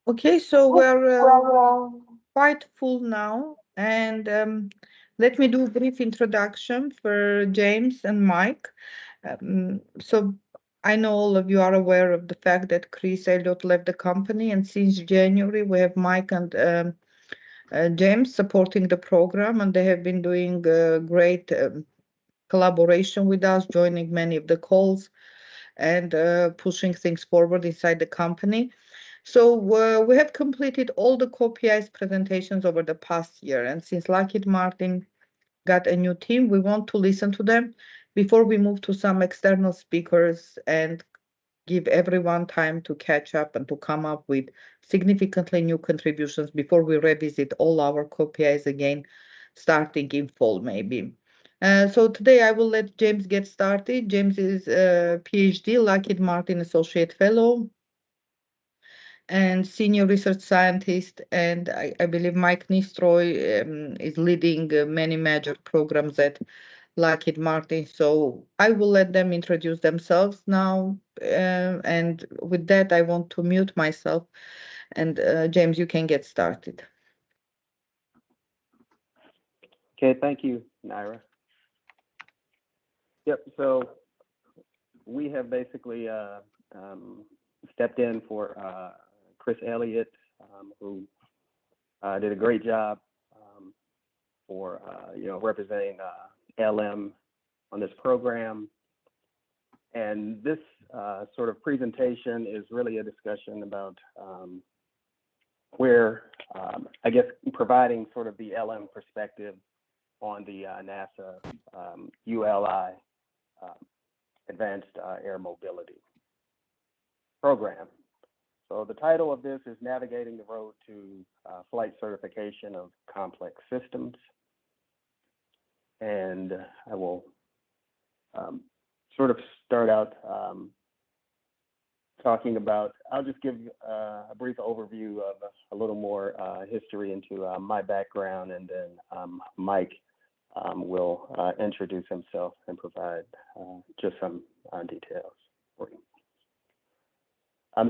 Okay, so we're quite full now, and let me do a brief introduction for James and Mike. So I know all of you are aware of the fact that Chris Elliott left the company, and since January we have Mike and James supporting the program, and they have been doing great collaboration with us, joining many of the calls and pushing things forward inside the company. So we have completed all the co-PI's presentations over the past year, and since Lockheed Martin got a new team, we want to listen to them before we move to some external speakers and give everyone time to catch up and to come up with significantly new contributions before we revisit all our co-PIs again, starting in fall maybe. So today I will let James get started. James is a PhD, Lockheed Martin Associate Fellow, and senior research scientist, and I believe Mike Nistroy is leading many major programs at Lockheed Martin. So I will let them introduce themselves now, and with that, I want to mute myself. And James, you can get started. Okay, thank you, Naira. Yep, so we have basically stepped in for Chris Elliott, who did a great job for representing LM on this program. And this sort of presentation is really a discussion about where, I guess, providing sort of the LM perspective on the NASA ULI Advanced Air Mobility Program. So the title of this is Navigating the Road to Flight Certification of Complex Systems. And I will sort of start out talking about, I'll just give a brief overview of a little more history into my background, and then Mike will introduce himself and provide just some details for you.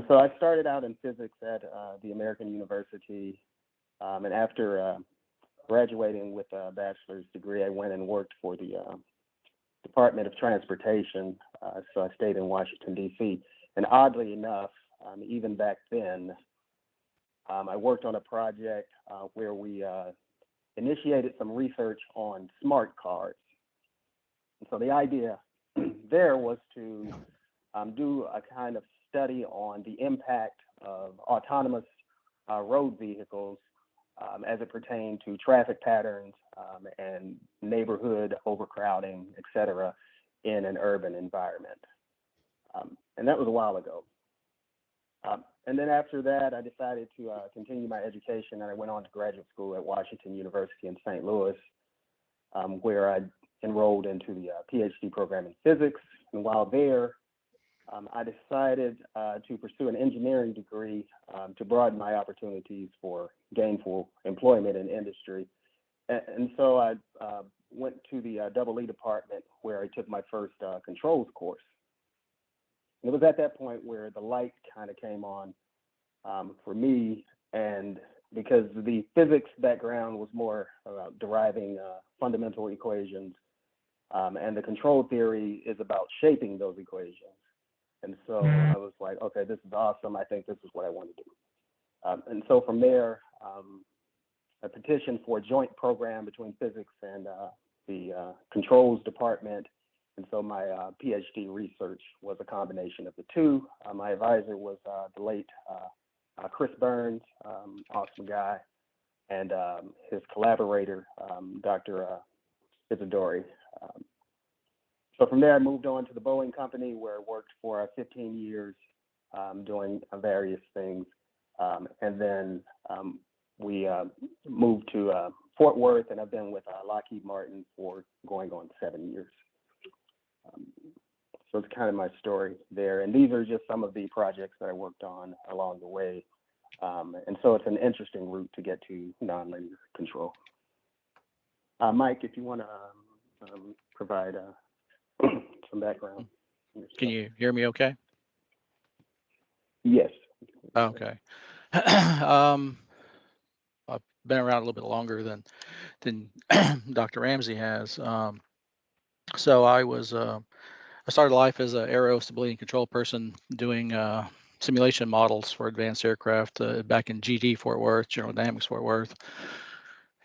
So I started out in physics at the American University, and after graduating with a bachelor's degree, I went and worked for the Department of Transportation. So I stayed in Washington, D.C. And oddly enough, even back then, I worked on a project where we initiated some research on smart cards. And so the idea there was to do a kind of study on the impact of autonomous road vehicles as it pertained to traffic patterns and neighborhood overcrowding, et cetera, in an urban environment. And that was a while ago. And then after that, I decided to continue my education, and I went on to graduate school at Washington University in St. Louis, where I enrolled into the PhD program in physics. And while there, I decided to pursue an engineering degree to broaden my opportunities for gainful employment in industry. And so I went to the EE department, where I took my first controls course. And it was at that point where the light kind of came on for me, and because the physics background was more about deriving fundamental equations, and the control theory is about shaping those equations. And so I was like, okay, this is awesome. I think this is what I want to do. And so from there, I petitioned for a joint program between physics and the controls department. And so my PhD research was a combination of the two. My advisor was the late Chris Burns, awesome guy, and his collaborator, Dr. Isidori. So from there, I moved on to the Boeing Company, where I worked for 15 years doing various things. And then we moved to Fort Worth, and I've been with Lockheed Martin for going on 7 years. So it's kind of my story there. And these are just some of the projects that I worked on along the way. And so it's an interesting route to get to nonlinear control. Mike, if you want to provide some background. Can you hear me okay? Yes. Okay. I've been around a little bit longer than Dr. Ramsey has. So I started life as an aero stability and control person doing simulation models for advanced aircraft back in GD Fort Worth, General Dynamics Fort Worth.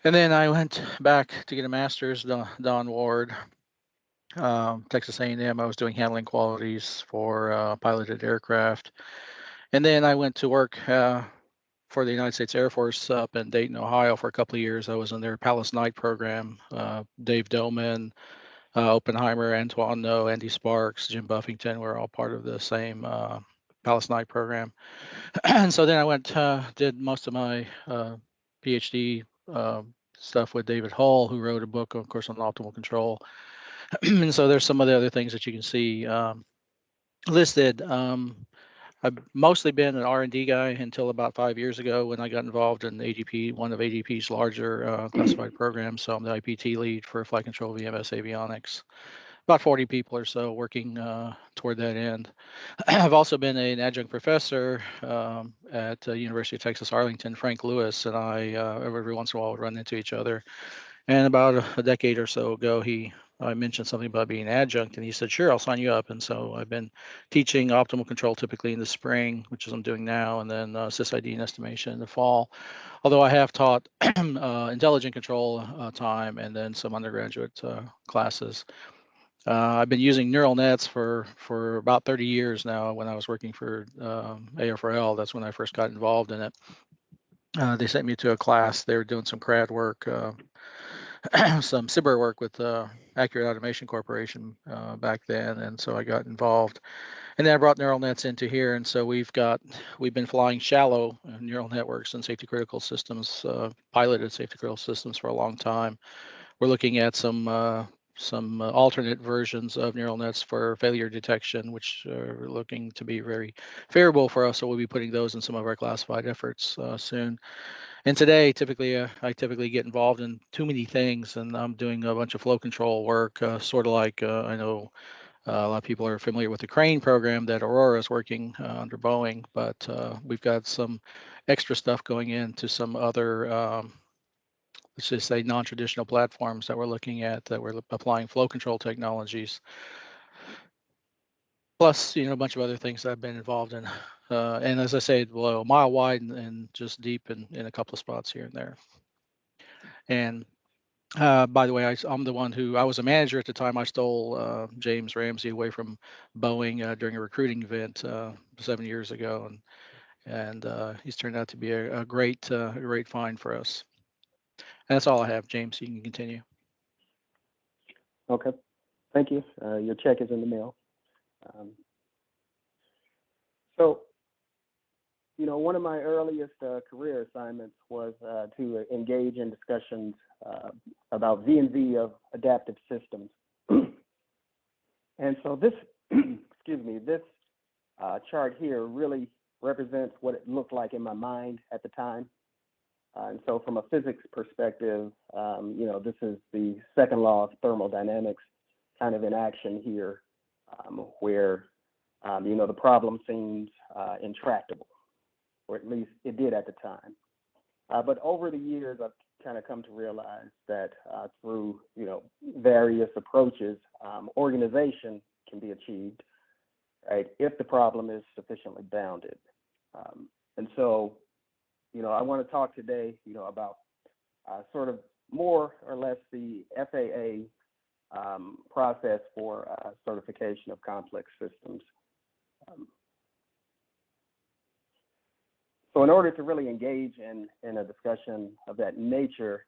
And then I went back to get a master's, Don Ward, Texas A&M. I was doing handling qualities for piloted aircraft. And then I went to work for the United States Air Force up in Dayton, Ohio for a couple of years. I was in their Palace Night program. Dave Doman, Oppenheimer, Antoine No, Andy Sparks, Jim Buffington were all part of the same Palace Night program. And so then I went, did most of my PhD stuff with David Hull, who wrote a book, of course, on optimal control. And so there's some of the other things that you can see listed. I've mostly been an R&D guy until about 5 years ago when I got involved in ADP, one of ADP's larger classified programs. So I'm the IPT lead for flight control VMS avionics. About 40 people or so working toward that end. I've also been an adjunct professor at University of Texas Arlington. Frank Lewis and I every once in a while would run into each other. And about a decade or so ago, I mentioned something about being adjunct, and he said, "Sure, I'll sign you up." And so I've been teaching optimal control typically in the spring, which is I'm doing now, and then SysID and estimation in the fall. Although I have taught intelligent control time and then some undergraduate classes. I've been using neural nets for about 30 years now. When I was working for AFRL, that's when I first got involved in it. They sent me to a class. They were doing some CRAD work, some SIBR work with Accurate Automation Corporation back then, and so I got involved. And then I brought neural nets into here, and so we've been flying shallow neural networks and safety critical systems, piloted safety critical systems for a long time. We're looking at some alternate versions of neural nets for failure detection, which are looking to be very favorable for us. So we'll be putting those in some of our classified efforts soon. And today, I typically get involved in too many things, and I'm doing a bunch of flow control work, sort of like I know a lot of people are familiar with the Crane program that Aurora is working under Boeing, but we've got some extra stuff going into some other let's just say non-traditional platforms that we're looking at, that we're applying flow control technologies, plus a bunch of other things that I've been involved in, and as I say, below a mile wide and just deep in a couple of spots here and there. And by the way, I'm the one I was a manager at the time. I stole James Ramsey away from Boeing during a recruiting event 7 years ago, and he's turned out to be a great find for us. And that's all I have, James. You can continue. Okay, thank you. Your check is in the mail. So, one of my earliest career assignments was to engage in discussions about V&V of adaptive systems. And so this, excuse me, this chart here really represents what it looked like in my mind at the time. And so from a physics perspective, this is the second law of thermodynamics kind of in action here, where, the problem seems intractable, or at least it did at the time. But over the years, I've kind of come to realize that through, various approaches, organization can be achieved, right, if the problem is sufficiently bounded. And so, I want to talk today, about sort of more or less the FAA process for certification of complex systems. So in order to really engage in a discussion of that nature,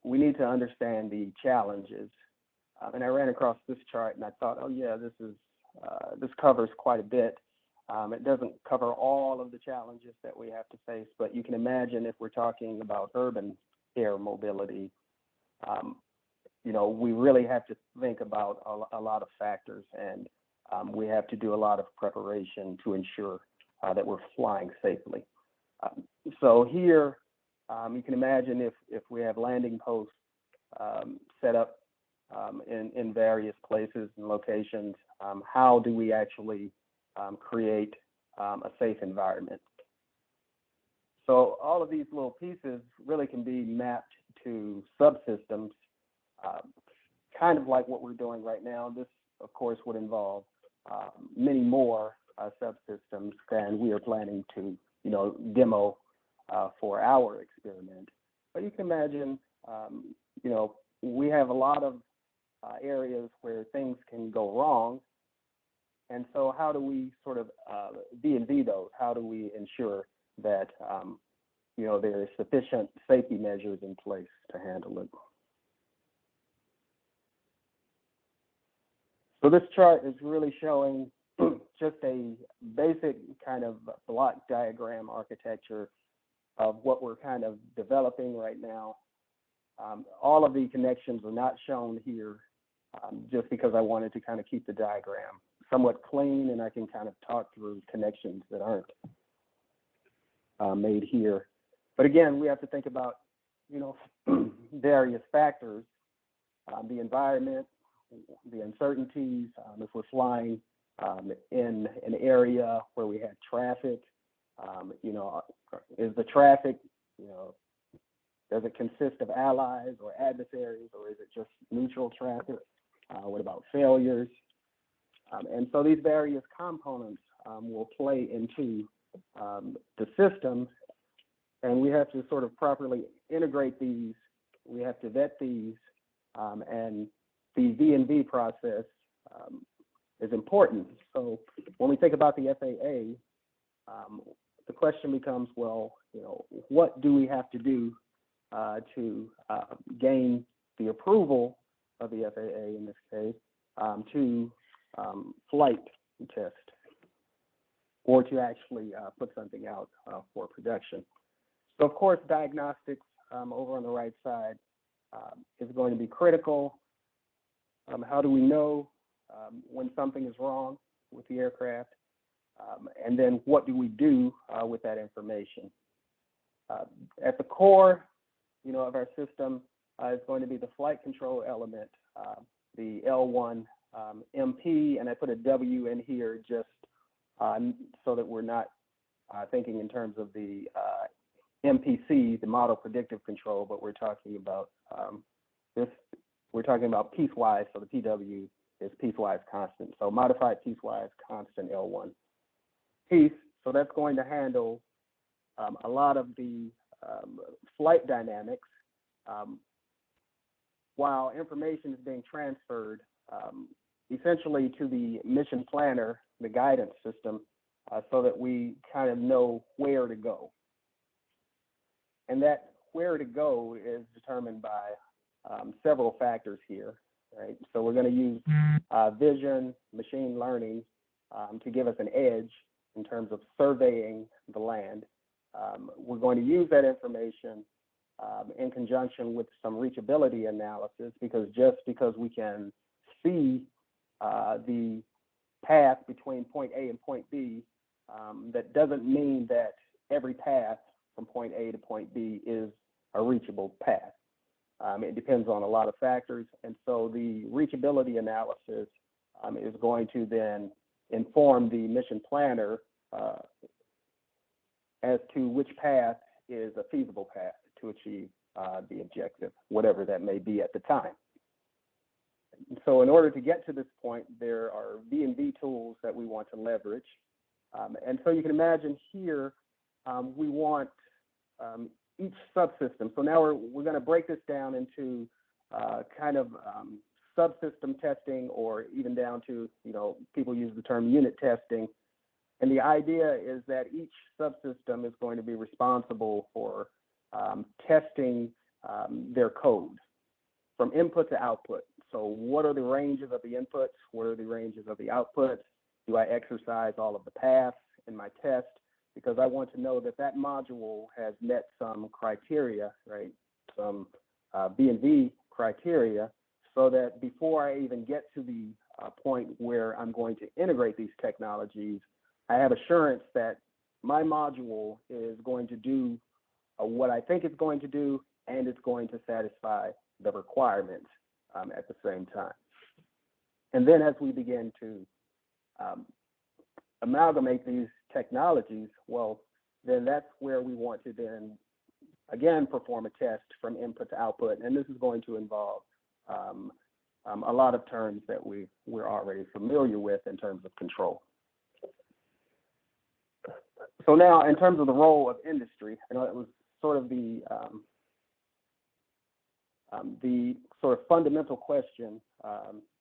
we need to understand the challenges. And I ran across this chart and I thought, oh yeah, this covers quite a bit. It doesn't cover all of the challenges that we have to face, but you can imagine if we're talking about urban air mobility, we really have to think about a lot of factors, and we have to do a lot of preparation to ensure that we're flying safely. So here, you can imagine if we have landing posts set up in various places and locations, how do we actually create a safe environment? So all of these little pieces really can be mapped to subsystems, kind of like what we're doing right now. This, of course, would involve many more subsystems than we are planning to, demo for our experiment. But you can imagine, we have a lot of areas where things can go wrong. And so how do we sort of V&V those? How do we ensure that, there is sufficient safety measures in place to handle it? So this chart is really showing just a basic kind of block diagram architecture of what we're kind of developing right now. All of the connections are not shown here just because I wanted to kind of keep the diagram somewhat clean, and I can kind of talk through connections that aren't made here. But again, we have to think about, various factors, the environment, the uncertainties, if we're flying in an area where we had traffic, is the traffic, does it consist of allies or adversaries, or is it just neutral traffic? What about failures? And so these various components will play into the system, and we have to sort of properly integrate these. We have to vet these, and the V&V process is important. So when we think about the FAA, the question becomes, well, what do we have to do to gain the approval of the FAA in this case to flight test or to actually put something out for production? So of course, diagnostics over on the right side is going to be critical. How do we know when something is wrong with the aircraft? And then what do we do with that information? At the core, of our system is going to be the flight control element, the L1 MP, and I put a W in here just so that we're not thinking in terms of the MPC, the model predictive control, but we're talking about we're talking about piecewise, so the PW is piecewise constant. So modified piecewise constant L1 piece. So that's going to handle a lot of the flight dynamics while information is being transferred essentially to the mission planner, the guidance system, so that we kind of know where to go. And that where to go is determined by several factors here, right? So we're going to use vision, machine learning to give us an edge in terms of surveying the land. We're going to use that information in conjunction with some reachability analysis, because just because we can see the path between point A and point B, that doesn't mean that every path from point A to point B is a reachable path. It depends on a lot of factors, and so the reachability analysis is going to then inform the mission planner as to which path is a feasible path to achieve the objective, whatever that may be at the time. So in order to get to this point, there are V&V tools that we want to leverage. And so you can imagine here, we want each subsystem. So now we're going to break this down into kind of subsystem testing, or even down to, people use the term unit testing. And the idea is that each subsystem is going to be responsible for testing their code from input to output. So what are the ranges of the inputs? What are the ranges of the outputs? Do I exercise all of the paths in my test? Because I want to know that that module has met some criteria, right? Some V&V criteria, so that before I even get to the point where I'm going to integrate these technologies, I have assurance that my module is going to do what I think it's going to do, and it's going to satisfy the requirements at the same time. And then as we begin to amalgamate these technologies, well, then that's where we want to then, again, perform a test from input to output. And this is going to involve a lot of terms that we're already familiar with in terms of control. So now, in terms of the role of industry, I know it was sort of the sort of fundamental question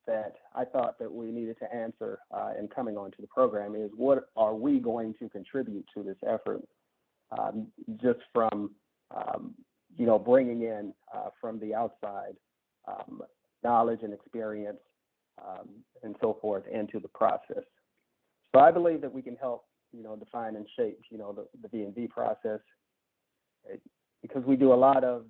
that I thought that we needed to answer in coming onto the program is, what are we going to contribute to this effort, just from bringing in from the outside knowledge and experience and so forth into the process. So I believe that we can help define and shape the V&V process, because we do a lot of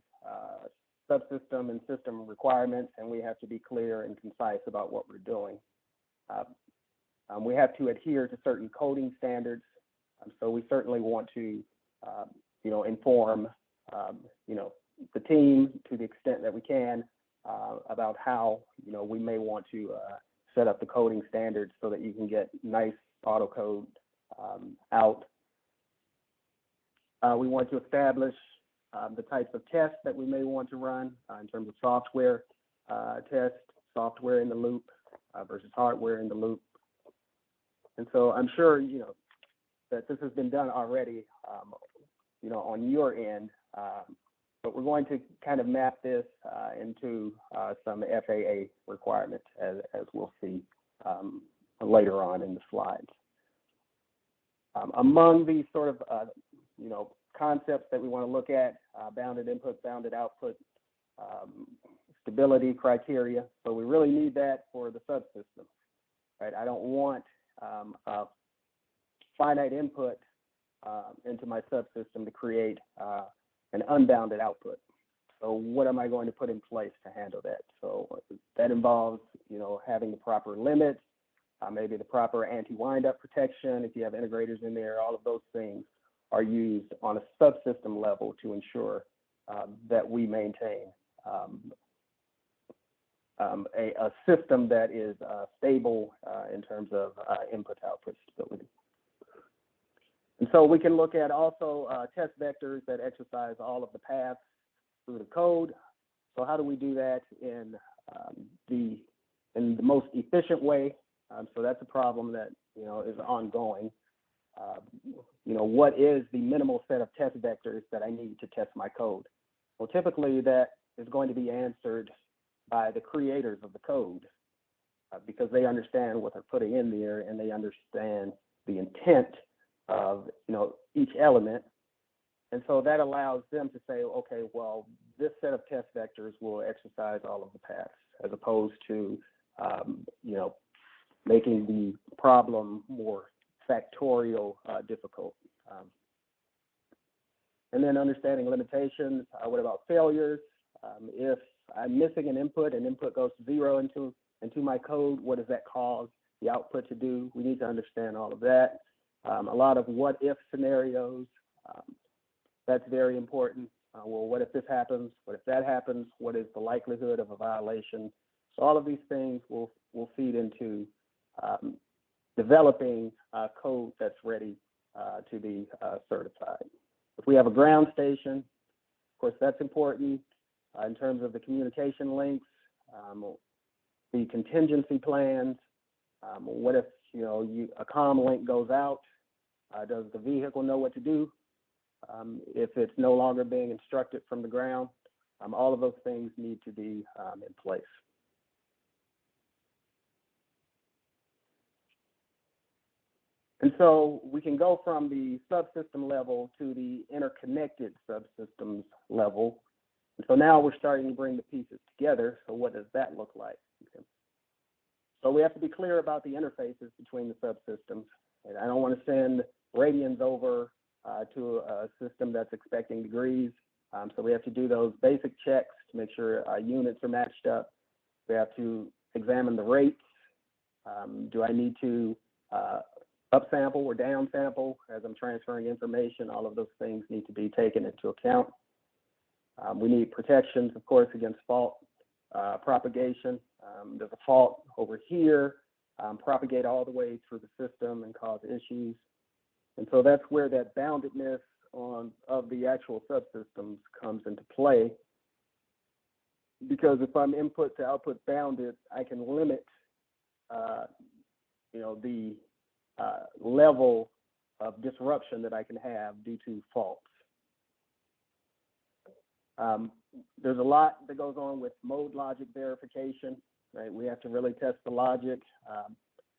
subsystem and system requirements, and we have to be clear and concise about what we're doing. We have to adhere to certain coding standards, so we certainly want to inform the team to the extent that we can about how we may want to set up the coding standards so that you can get nice autocode out. We want to establish the types of tests that we may want to run in terms of software tests, software in the loop versus hardware in the loop. And so I'm sure that this has been done already on your end, but we're going to kind of map this into some FAA requirements, as we'll see later on in the slides. Among these sort of concepts that we want to look at, bounded input, bounded output, stability criteria. So we really need that for the subsystem, right? I don't want a finite input into my subsystem to create an unbounded output. So what am I going to put in place to handle that? So that involves, having the proper limits, maybe the proper anti-wind-up protection. If you have integrators in there, all of those things are used on a subsystem level to ensure that we maintain a system that is stable in terms of input-output stability. And so we can look at also test vectors that exercise all of the paths through the code. So how do we do that in the most efficient way? So that's a problem that is ongoing. What is the minimal set of test vectors that I need to test my code? Well, typically that is going to be answered by the creators of the code because they understand what they're putting in there and they understand the intent of each element. And so that allows them to say, okay, well, this set of test vectors will exercise all of the paths, as opposed to making the problem more factorial difficult. And then understanding limitations. What about failures? If I'm missing an input and input goes to 0 into my code, what does that cause the output to do? We need to understand all of that. A lot of what if scenarios. That's very important. Well, what if this happens? What if that happens? What is the likelihood of a violation? So all of these things will feed into developing code that's ready to be certified. If we have a ground station, of course, that's important in terms of the communication links, the contingency plans. What if a comm link goes out? Does the vehicle know what to do if it's no longer being instructed from the ground? All of those things need to be in place. And so we can go from the subsystem level to the interconnected subsystems level. And so now we're starting to bring the pieces together. So what does that look like? Okay. So we have to be clear about the interfaces between the subsystems. And I don't want to send radians over to a system that's expecting degrees. So we have to do those basic checks to make sure units are matched up. We have to examine the rates. Do I need to upsample or downsample as I'm transferring information? All of those things need to be taken into account. We need protections, of course, against fault propagation. There's a fault over here, propagate all the way through the system and cause issues. And so that's where that boundedness of the actual subsystems comes into play. Because if I'm input to output bounded, I can limit, the level of disruption that I can have due to faults. There's a lot that goes on with mode logic verification, right? We have to really test the logic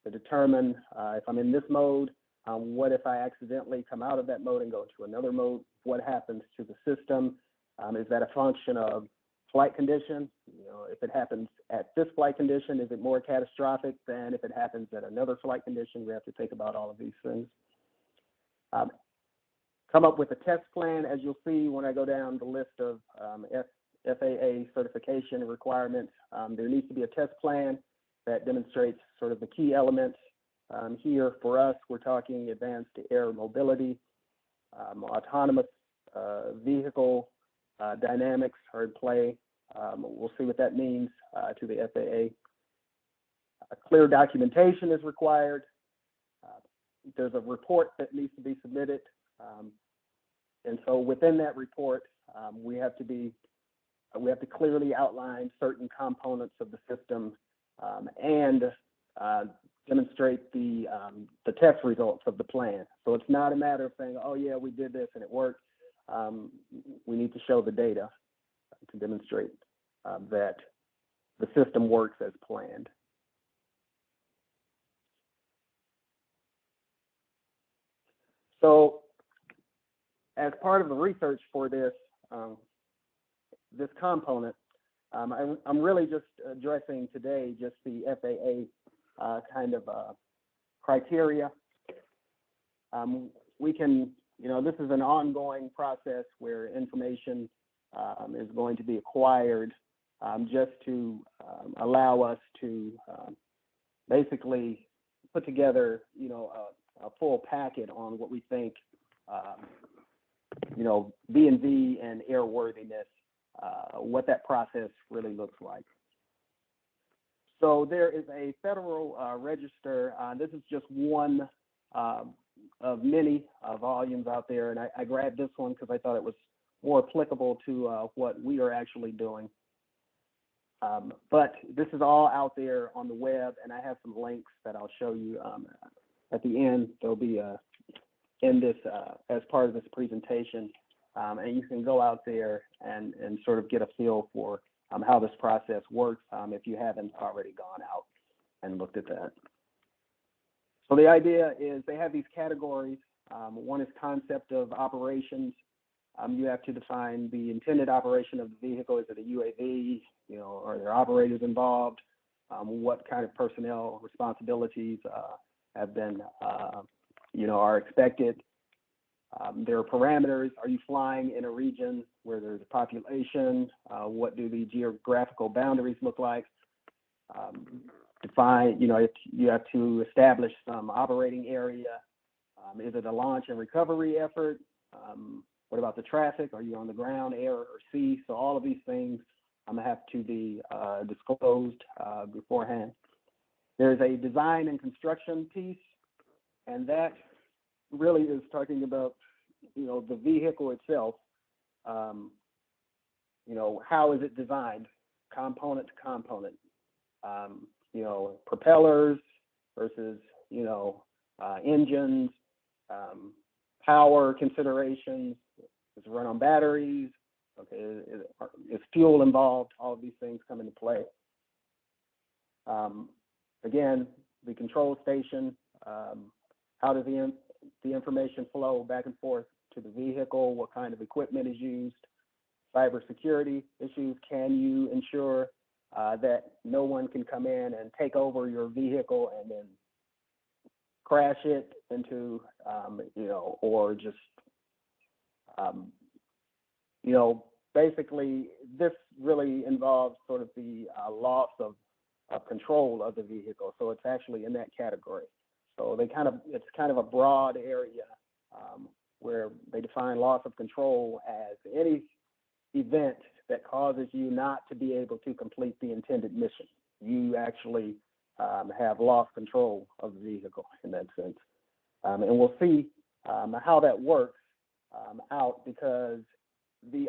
to determine if I'm in this mode, what if I accidentally come out of that mode and go to another mode? What happens to the system? Is that a function of flight condition? If it happens at this flight condition, is it more catastrophic than if it happens at another flight condition? We have to think about all of these things. Come up with a test plan, as you'll see when I go down the list of FAA certification requirements. There needs to be a test plan that demonstrates sort of the key elements. Here for us, we're talking advanced air mobility, autonomous vehicle dynamics are in play. We'll see what that means to the FAA. A clear documentation is required. There's a report that needs to be submitted. And so within that report, we have to clearly outline certain components of the system and demonstrate the test results of the plan. So it's not a matter of saying, oh yeah, we did this and it worked. We need to show the data to demonstrate that the system works as planned. So as part of the research for this component, I'm really just addressing today just the FAA kind of criteria. We can, this is an ongoing process where information is going to be acquired just to allow us to basically put together, a full packet on what we think, V&V and airworthiness, what that process really looks like. So there is a federal register. This is just one of many volumes out there, and I grabbed this one because I thought it was more applicable to what we are actually doing. But this is all out there on the web, and I have some links that I'll show you at the end. They'll be in this as part of this presentation, and you can go out there and sort of get a feel for how this process works if you haven't already gone out and looked at that. So the idea is they have these categories. One is concept of operations. You have to define the intended operation of the vehicle. Is it a UAV? Are there operators involved? What kind of personnel responsibilities have been, are expected? There are parameters. Are you flying in a region where there's a population? What do the geographical boundaries look like? Define, you have to establish some operating area. Is it a launch and recovery effort? What about the traffic? Are you on the ground, air, or sea? So all of these things have to be disclosed beforehand. There's a design and construction piece, and that really is talking about, the vehicle itself. How is it designed, component to component? Propellers versus, engines, power considerations. Does it run on batteries? Okay, is fuel involved? All of these things come into play. Again, the control station. How does the information flow back and forth to the vehicle? What kind of equipment is used? Cybersecurity issues. Can you ensure that no one can come in and take over your vehicle and then crash it into, or just, basically this really involves sort of the loss of control of the vehicle. So it's actually in that category. So it's kind of a broad area where they define loss of control as any event that causes you not to be able to complete the intended mission. You actually have lost control of the vehicle in that sense. And we'll see how that works out, because the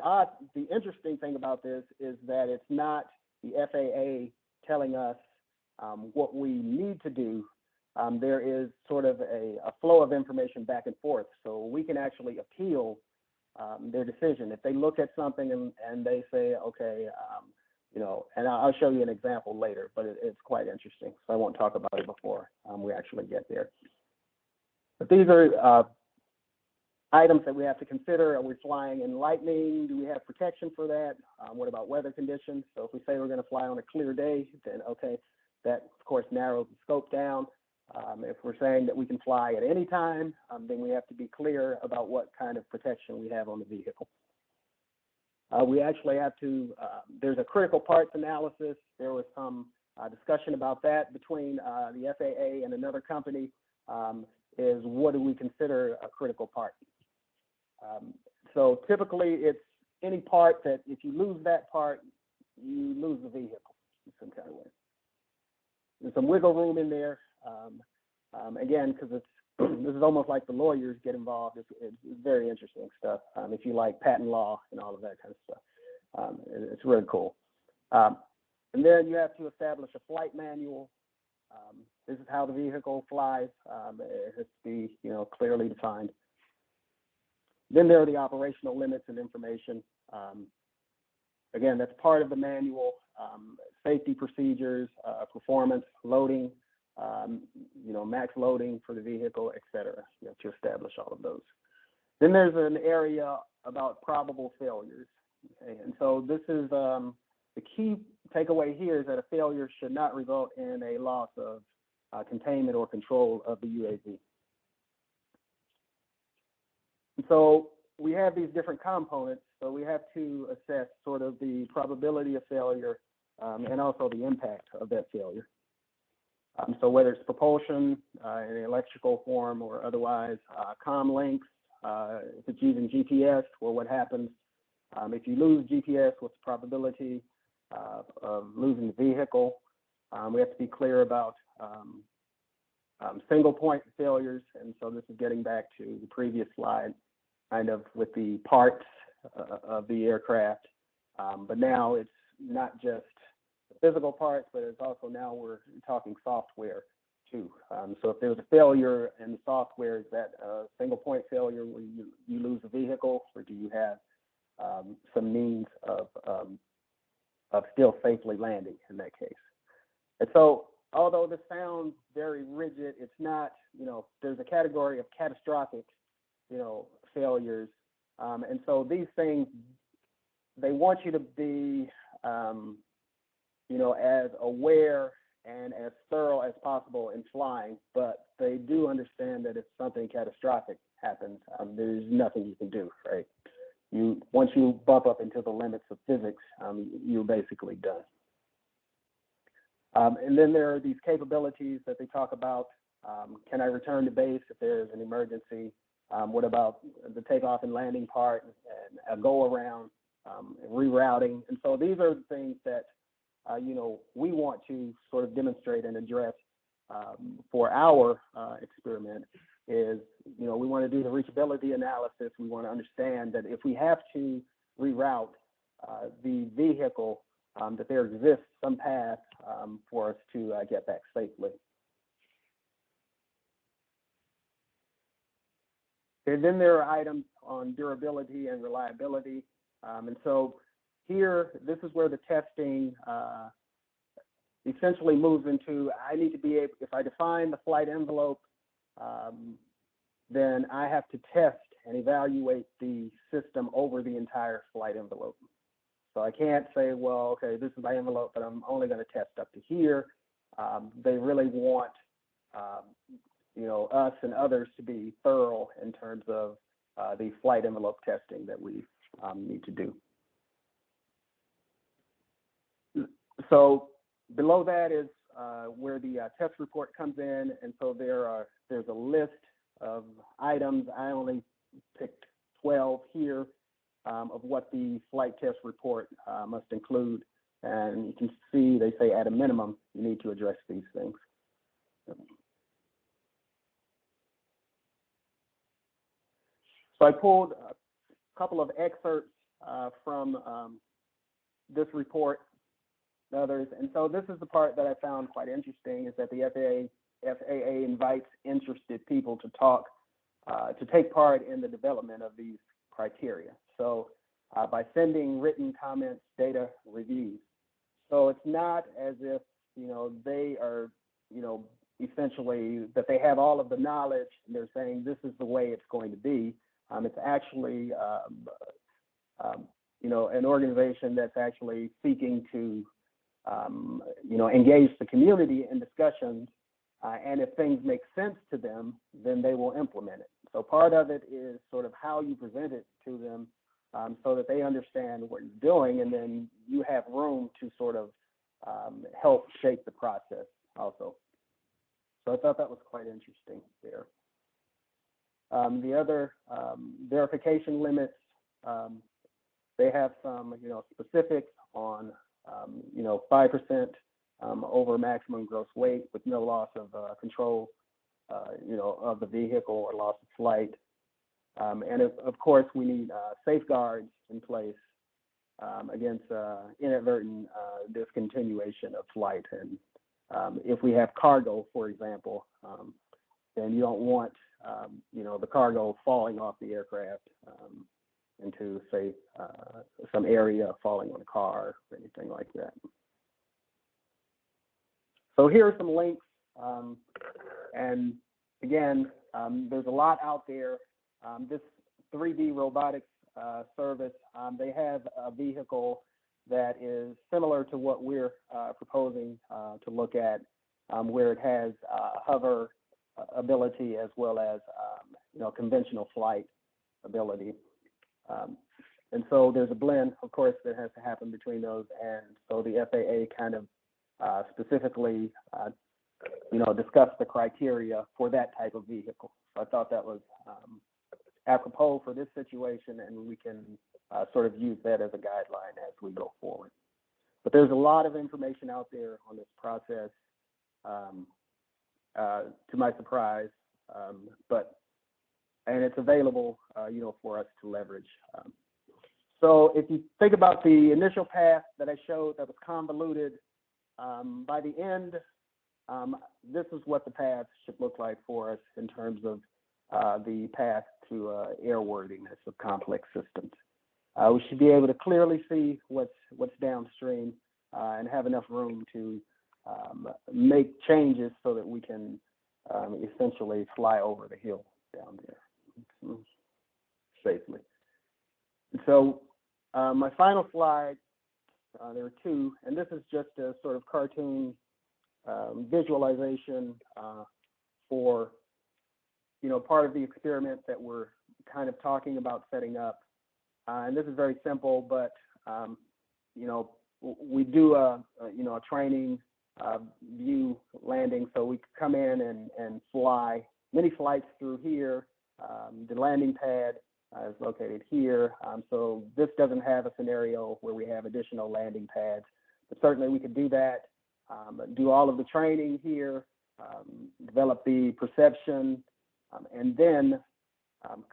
interesting thing about this is that it's not the FAA telling us what we need to do. There is sort of a flow of information back and forth, so we can actually appeal their decision. If they look at something and they say, okay, you know, and I'll show you an example later, but it's quite interesting, so I won't talk about it before we actually get there. But these are items that we have to consider. Are we flying in lightning? Do we have protection for that? What about weather conditions? So if we say we're going to fly on a clear day, then okay, that of course narrows the scope down. If we're saying that we can fly at any time, then we have to be clear about what kind of protection we have on the vehicle. We actually have to, there's a critical parts analysis. There was some discussion about that between the FAA and another company, is what do we consider a critical part? So typically it's any part that if you lose that part, you lose the vehicle in some kind of way. There's some wiggle room in there. Again, because this is almost like the lawyers get involved. It's very interesting stuff. If you like patent law and all of that kind of stuff, it's really cool. And then you have to establish a flight manual. This is how the vehicle flies. It has to be, you know, clearly defined. Then there are the operational limits and information. Again, that's part of the manual. Safety procedures, performance, loading, you know, max loading for the vehicle, et cetera, you know, to establish all of those. Then there's an area about probable failures. Okay? And so this is the key takeaway here is that a failure should not result in a loss of containment or control of the UAV. And so we have these different components, so we have to assess sort of the probability of failure and also the impact of that failure. So whether it's propulsion in electrical form or otherwise, comm links, if it's using GPS, or what happens if you lose GPS, what's the probability of losing the vehicle? We have to be clear about single point failures, and so this is getting back to the previous slide, kind of with the parts of the aircraft, but now it's not just physical parts, but it's also now we're talking software too. So if there's a failure in the software, is that a single point failure where you lose the vehicle, or do you have some means of still safely landing in that case? And so although this sounds very rigid, it's not, you know, there's a category of catastrophic, you know, failures. And so these things, they want you to be, you know, as aware and as thorough as possible in flying, but they do understand that if something catastrophic happens, there's nothing you can do, right? Once you bump up into the limits of physics, you're basically done. And then there are these capabilities that they talk about. Can I return to base if there's an emergency? What about the takeoff and landing part and a go around, rerouting? And so these are the things that you know, we want to sort of demonstrate and address for our experiment is, you know, we want to do the reachability analysis. We want to understand that if we have to reroute the vehicle, that there exists some path for us to get back safely. And then there are items on durability and reliability. And so here, this is where the testing essentially moves into, I need to be able, if I define the flight envelope, then I have to test and evaluate the system over the entire flight envelope. So I can't say, well, okay, this is my envelope, but I'm only going to test up to here. They really want, you know, us and others to be thorough in terms of the flight envelope testing that we need to do. So below that is where the test report comes in, and so there's a list of items. I only picked 12 here of what the flight test report must include, and you can see they say at a minimum you need to address these things. So I pulled a couple of excerpts from this report and others. And so this is the part that I found quite interesting, is that the FAA invites interested people to talk, to take part in the development of these criteria. So by sending written comments, data, reviews. So it's not as if, they are, essentially that they have all of the knowledge and they're saying this is the way it's going to be. It's actually, an organization that's actually seeking to, engage the community in discussions. And if things make sense to them, then they will implement it. So part of it is sort of how you present it to them, so that they understand what you're doing, and then you have room to sort of help shape the process also. So I thought that was quite interesting there. The other verification limits, they have some, specifics on, 5% over maximum gross weight with no loss of control, of the vehicle or loss of flight. And of course, we need safeguards in place against inadvertent discontinuation of flight. And if we have cargo, for example, then you don't want, the cargo falling off the aircraft into, say, some area, falling on a car or anything like that. So here are some links. And again, there's a lot out there. This 3D robotics service, they have a vehicle that is similar to what we're proposing to look at, where it has hover ability as well as conventional flight ability. And so there's a blend, of course, that has to happen between those. And so the FAA kind of specifically, discussed the criteria for that type of vehicle. So I thought that was apropos for this situation, and we can sort of use that as a guideline as we go forward. But there's a lot of information out there on this process, to my surprise, and it's available, for us to leverage. So if you think about the initial path that I showed that was convoluted, by the end, this is what the path should look like for us in terms of the path to airworthiness of complex systems. We should be able to clearly see what's downstream and have enough room to make changes so that we can essentially fly over the hill down there safely. And so my final slide, there are two, and this is just a sort of cartoon visualization for, part of the experiment that we're kind of talking about setting up. And this is very simple, but, we do a training view landing. So we come in and fly many flights through here. The landing pad is located here. So this doesn't have a scenario where we have additional landing pads, but certainly we could do that, do all of the training here, develop the perception, and then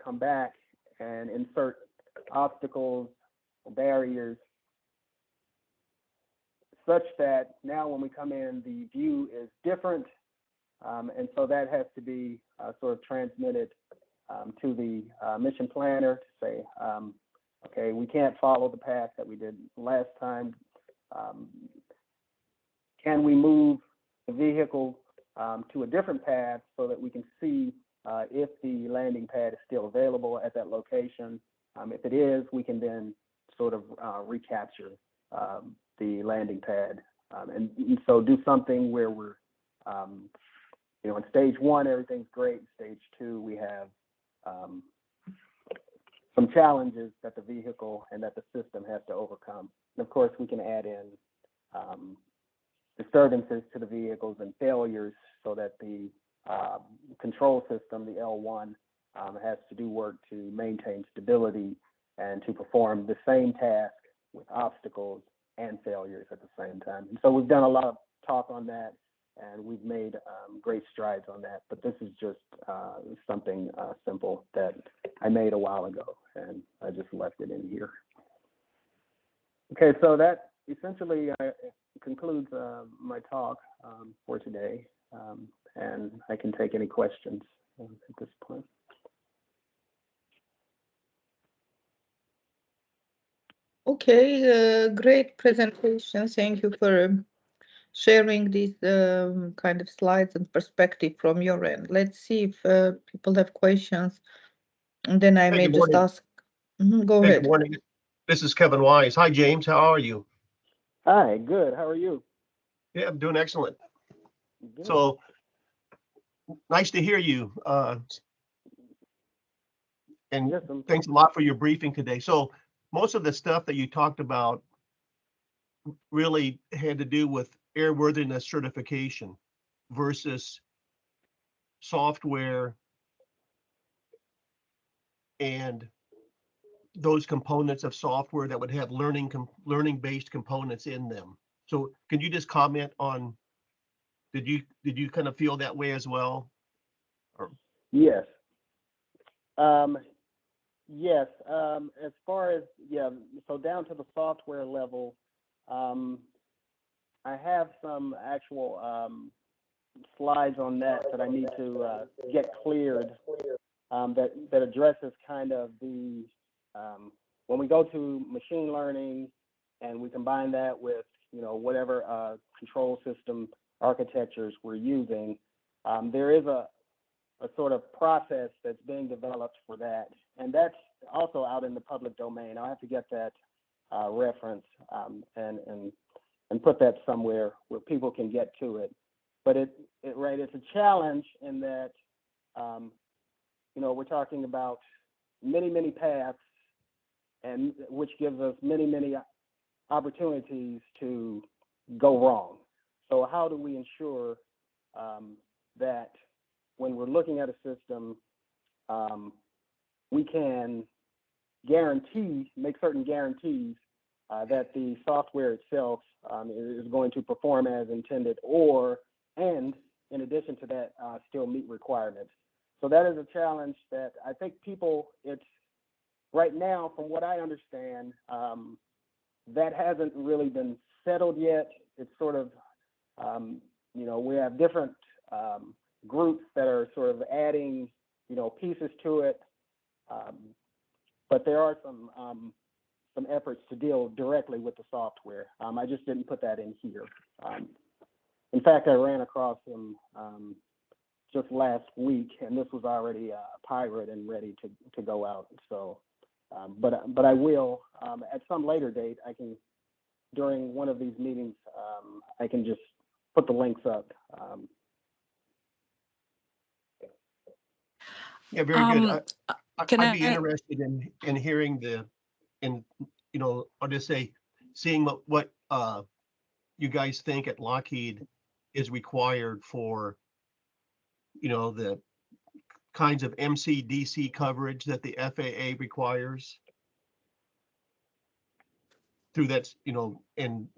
come back and insert obstacles, barriers, such that now when we come in, the view is different. And so that has to be sort of transmitted to the mission planner to say, okay, we can't follow the path that we did last time. Can we move the vehicle to a different path so that we can see if the landing pad is still available at that location? If it is, we can then sort of recapture the landing pad. And so do something where we're, in stage one, everything's great. In stage two, we have some challenges that the vehicle and that the system has to overcome. And of course, we can add in disturbances to the vehicles and failures so that the control system, the L1, has to do work to maintain stability and to perform the same task with obstacles and failures at the same time. And so we've done a lot of talk on that. and we've made great strides on that. But this is just something simple that I made a while ago, and I just left it in here. Okay, so that essentially concludes my talk for today, and I can take any questions at this point. Okay, great presentation. Thank you for sharing these kind of slides and perspective from your end. Let's see if people have questions, and then I may just ask. Go Hey, ahead. good morning. This is Kevin Wise. Hi, James. How are you? Hi, good. How are you? Yeah, I'm doing excellent. Good. So nice to hear you. And Yes, thanks a lot for your briefing today. So most of the stuff that you talked about really had to do with airworthiness certification versus software and those components of software that would have learning-based components in them. So can you just comment on, did you kind of feel that way as well? Or? Yes. Yes. As far as, so down to the software level, I have some actual slides on that I need to get cleared that addresses kind of the, when we go to machine learning and we combine that with, whatever control system architectures we're using, there is a sort of process that's being developed for that. And that's also out in the public domain. I'll have to get that reference and put that somewhere where people can get to it. But it's a challenge in that, we're talking about many paths, and which gives us many opportunities to go wrong. So how do we ensure that when we're looking at a system, we can make certain guarantees that the software itself is going to perform as intended, and in addition to that, still meet requirements. So that is a challenge that I think it's right now, from what I understand, that hasn't really been settled yet. It's sort of, we have different groups that are sort of adding, pieces to it. But there are some efforts to deal directly with the software. I just didn't put that in here. In fact, I ran across them just last week, and this was already a pirate and ready to go out. So, but I will at some later date. I can, during one of these meetings, I can just put the links up. Yeah, very good. Can I'd be interested in hearing I'll just say, seeing what you guys think at Lockheed is required for, the kinds of MC/DC coverage that the FAA requires through that, and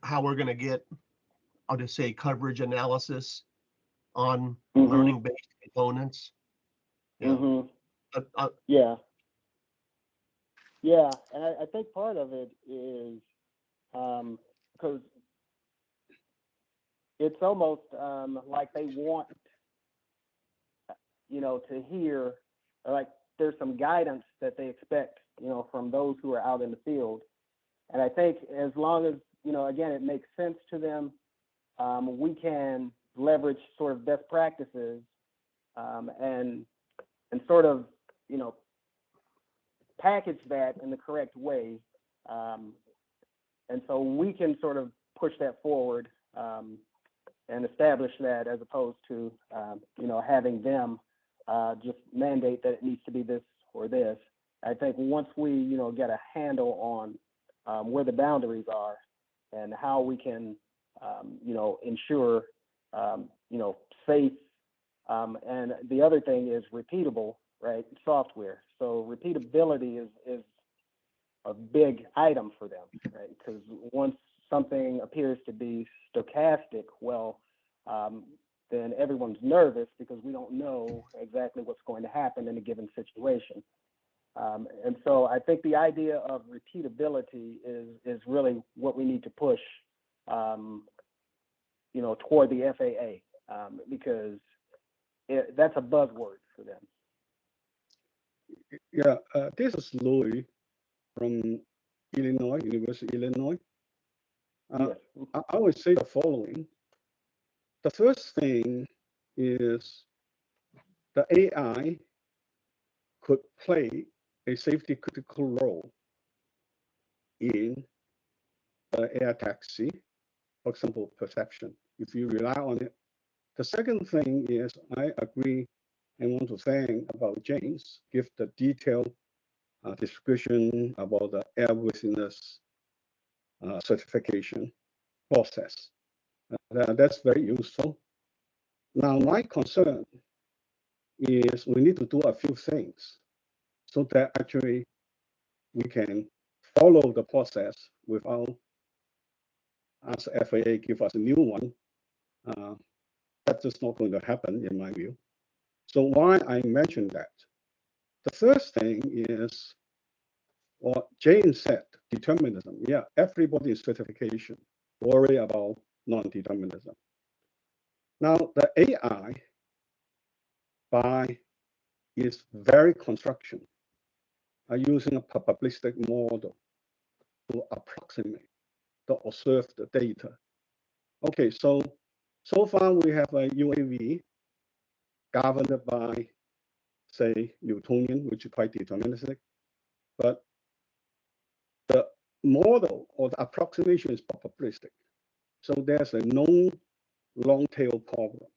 how we're going to get, I'll just say, coverage analysis on learning-based components. Yeah. Yeah, and I think part of it is because it's almost like they want, to hear, like there's some guidance that they expect, from those who are out in the field. And I think as long as, again, it makes sense to them, we can leverage sort of best practices and sort of, package that in the correct way. And so we can sort of push that forward and establish that, as opposed to, having them just mandate that it needs to be this or this. I think once we, get a handle on where the boundaries are and how we can, ensure, safe, and the other thing is repeatable, right, software. So repeatability is a big item for them, right? Because once something appears to be stochastic, well, then everyone's nervous because we don't know exactly what's going to happen in a given situation. And so I think the idea of repeatability is really what we need to push, toward the FAA, because that's a buzzword for them. Yeah, this is Louis from Illinois, University of Illinois. Yes. I would say the following. The first thing is the AI could play a safety critical role in air taxi, for example, perception, if you rely on it. The second thing is I agree and want to thank about James, give the detailed description about the airworthiness certification process. That's very useful. Now, my concern is we need to do a few things so that actually we can follow the process without, as FAA give us a new one. That's just not going to happen in my view. So why I mentioned that? The first thing is what James said, determinism. Yeah, everybody's certification worry about non-determinism. Now, the AI by its very construction are using a probabilistic model to approximate the observed data. Okay, so far we have a UAV governed by, say, Newtonian, which is quite deterministic, but the model or the approximation is probabilistic. So there's a known long tail problem.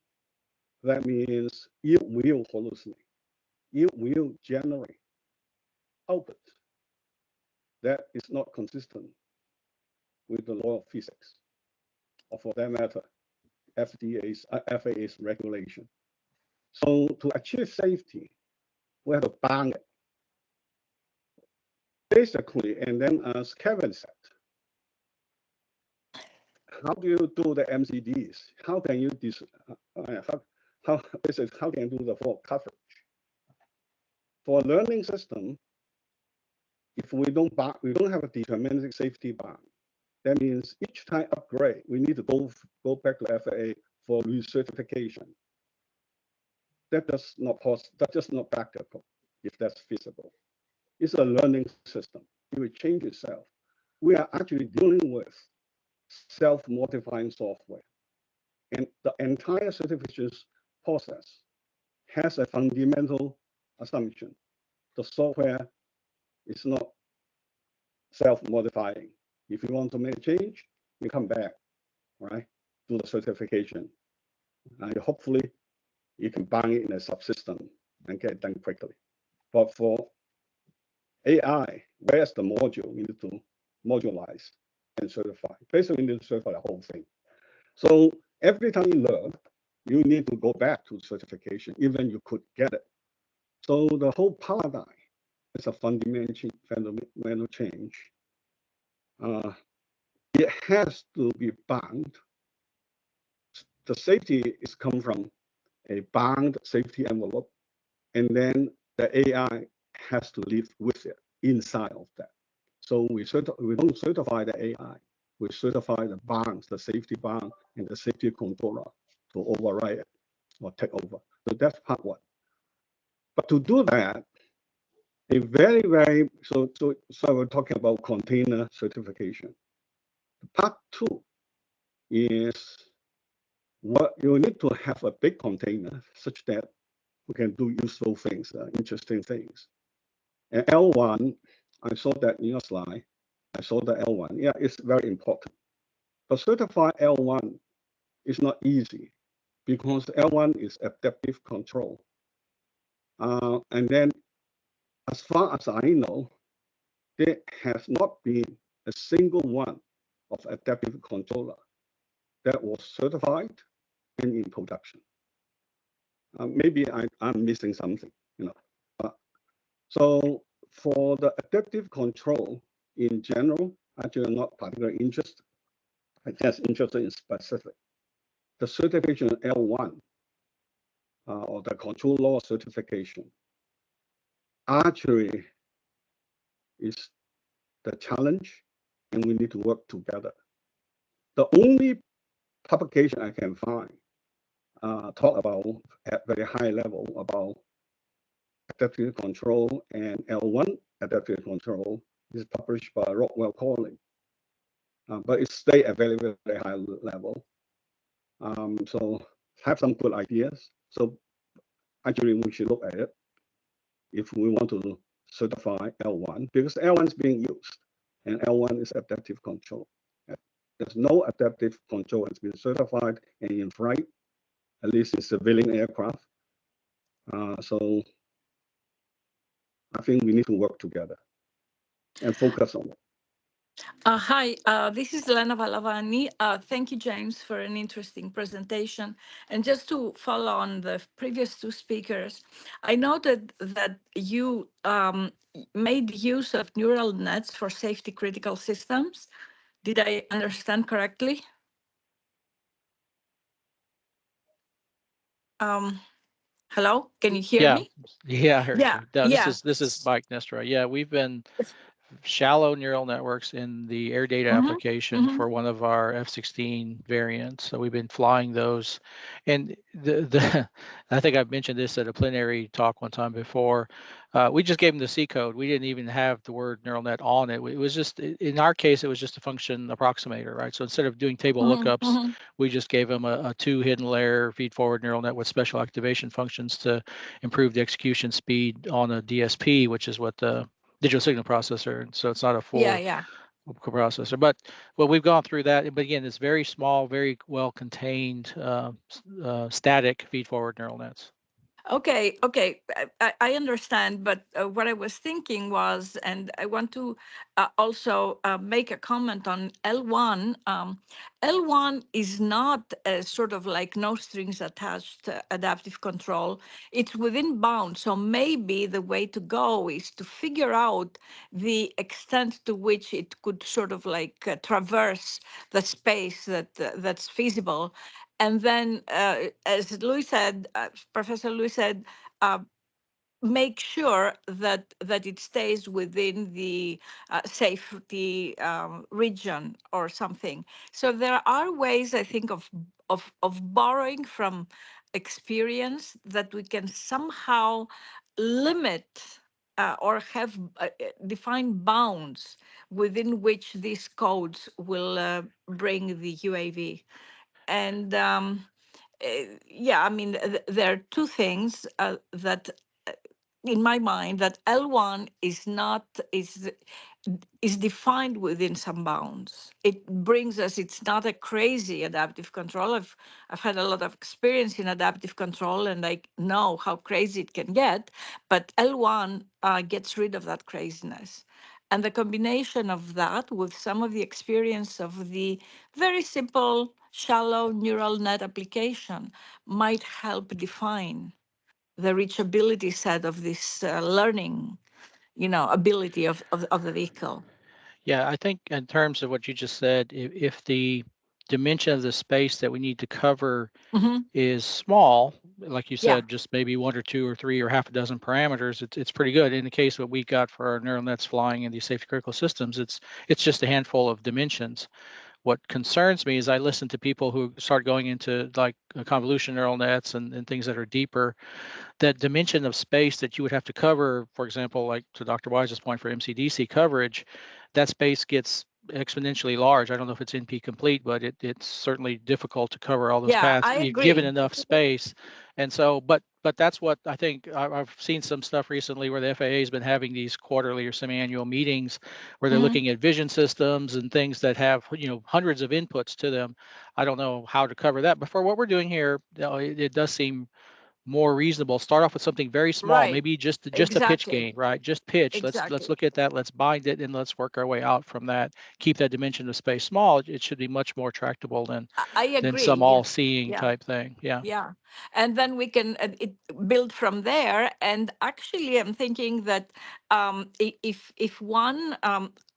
That means it will hallucinate. It will generate output that is not consistent with the law of physics, or for that matter, FAA's regulation. So to achieve safety, we have to ban it. Basically, and then as Kevin said, how do you do the MCDs? How can you how can you do the fault coverage? For a learning system, if we don't have a deterministic safety ban, that means each time upgrade, we need to go back to FAA for recertification. That's just not practical if that's feasible. It's a learning system. It will change itself. We are actually dealing with self-modifying software. And the entire certification process has a fundamental assumption. The software is not self-modifying. If you want to make a change, you come back, right? Do the certification. And hopefully you can bang it in a subsystem and get it done quickly. But for AI, where's the module? You need to modularize and certify. Basically, you need to certify the whole thing. So every time you learn, you need to go back to certification, even you could get it. So the whole paradigm is a fundamental change. It has to be bound. The safety is come from a bound safety envelope, and then the AI has to live with it inside of that. So we don't certify the AI. We certify the bounds, the safety bound, and the safety controller to override it or take over. So that's part one. But to do that, a very, very, so we're talking about container certification. Part two is what you need to have a big container such that we can do useful things, interesting things. And L1, I saw that in your slide. I saw the L1. Yeah, it's very important. But certify L1 is not easy because L1 is adaptive control. And then as far as I know, there has not been a single one of adaptive controller that was certified and in production. Maybe I'm missing something, so for the adaptive control in general, actually I'm not particularly interested. I'm just interested in specific. the certification L1 or the control law certification actually is the challenge, and we need to work together. The only publication I can find talk about at very high level about adaptive control and L1 adaptive control is published by Rockwell Collins, but it stays at very, very high level. So have some good ideas. So actually, we should look at it if we want to certify L1, because L1 is being used, and L1 is adaptive control. There's no adaptive control has been certified and in flight, at least in civilian aircraft. So I think we need to work together and focus on it. Hi, this is Lena Valavani. Thank you, James, for an interesting presentation. And just to follow on the previous two speakers, I noted that you made use of neural nets for safety critical systems. Did I understand correctly? Hello, can you hear me? Yeah, I heard Yeah, you. No, yeah. this is Mike Nestor. Yeah, we've been shallow neural networks in the air data application for one of our F-16 variants. So we've been flying those, and the I think I've mentioned this at a plenary talk one time before. We just gave them the C code. We didn't even have the word neural net on it. It was just, in our case, it was just a function approximator, right? So instead of doing table lookups, we just gave them a 2 hidden layer feed forward neural net with special activation functions to improve the execution speed on a DSP, which is what the digital signal processor, and so it's not a full processor. But we've gone through that. But again, it's very small, very well contained, static feed forward neural nets. Okay, I understand, but what I was thinking was, and I want to also make a comment on L1. L1 is not sort of like no strings attached adaptive control. It's within bounds. So maybe the way to go is to figure out the extent to which it could sort of like traverse the space that's feasible. And then, as Louis said, Professor Louis said, make sure that it stays within the safety region or something. So there are ways, I think, of borrowing from experience that we can somehow limit or have defined bounds within which these codes will bring the UAV. And yeah, I mean, there are two things that in my mind that L1 is not is defined within some bounds. It brings us, it's not a crazy adaptive control. I've had a lot of experience in adaptive control and I know how crazy it can get, but L1 gets rid of that craziness. And the combination of that with some of the experience of the very simple, shallow neural net application might help define the reachability set of this learning, ability of the vehicle. Yeah, I think in terms of what you just said, if the dimension of the space that we need to cover is small, like you said, just maybe 1 or 2 or 3 or half a dozen parameters, it's pretty good. In the case what we got for our neural nets flying in these safety critical systems, it's just a handful of dimensions. What concerns me is I listen to people who start going into like convolution neural nets and things that are deeper. That dimension of space that you would have to cover, for example, like to Dr. Wise's point for MCDC coverage, that space gets exponentially large. I don't know if it's NP complete, but it's certainly difficult to cover all those paths given enough space. And so, but that's what I think. I've seen some stuff recently where the FAA has been having these quarterly or semi-annual meetings where they're looking at vision systems and things that have hundreds of inputs to them. I don't know how to cover that, but for what we're doing here, it does seem more reasonable. Start off with something very small, maybe just a pitch gain, right? Just pitch. Let's look at that. Let's bind it, and let's work our way out from that. Keep that dimension of space small. It should be much more tractable than some all-seeing type thing. Yeah, and then we can build from there. And actually, I'm thinking that if one